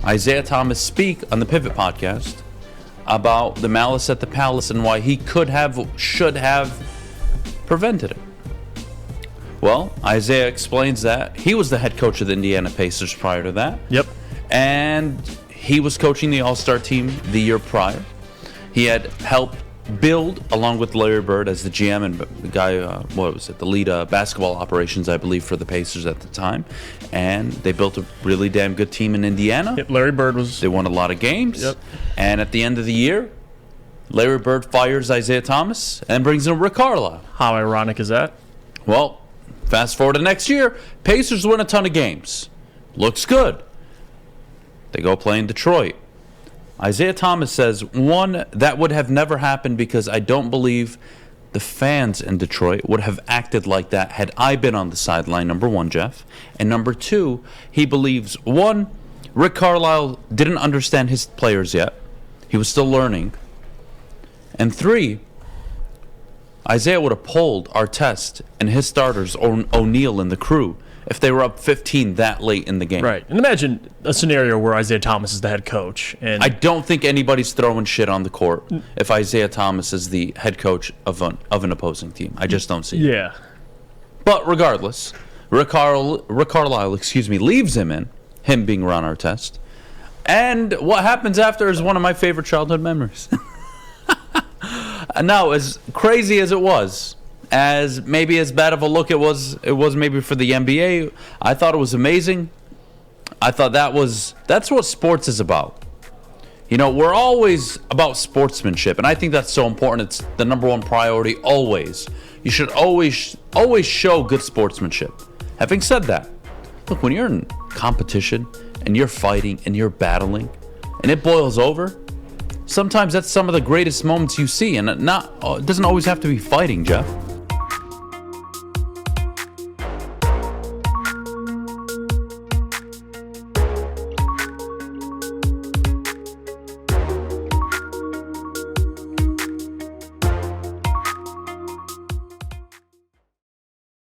Isiah Thomas speak on the Pivot podcast about the malice at the palace and why he should have prevented it. Well, Isiah explains that he was the head coach of the Indiana Pacers prior to that. Yep. And he was coaching the All-Star team the year prior. He had helped build, along with Larry Bird as the GM and the guy, the lead basketball operations, I believe, for the Pacers at the time. And they built a really damn good team in Indiana. Yep, Larry Bird was... They won a lot of games. Yep. And at the end of the year, Larry Bird fires Isiah Thomas and brings in Rick Carlisle. How ironic is that? Well, fast forward to next year, Pacers win a ton of games. Looks good. They go play in Detroit. Isiah Thomas says, one, that would have never happened because I don't believe the fans in Detroit would have acted like that had I been on the sideline, number one, Jeff. And number two, he believes, one, Rick Carlisle didn't understand his players yet. He was still learning. And three, Isiah would have pulled Artest and his starters, O'Neal and the crew, if they were up 15 that late in the game. Right. And imagine a scenario where Isiah Thomas is the head coach. And I don't think anybody's throwing shit on the court if Isiah Thomas is the head coach of an opposing team. I just don't see it. Yeah. But regardless, Rick Carlisle, leaves him being Ron Artest. And what happens after is one of my favorite childhood memories. Now, as crazy as it was, as maybe as bad of a look it was maybe for the NBA, I thought it was amazing. I thought that's what sports is about. You know, we're always about sportsmanship, and I think that's so important. It's the number one priority always. You should always show good sportsmanship. Having said that, look, when you're in competition and you're fighting and you're battling and it boils over, sometimes that's some of the greatest moments you see, and it doesn't always have to be fighting, Jeff.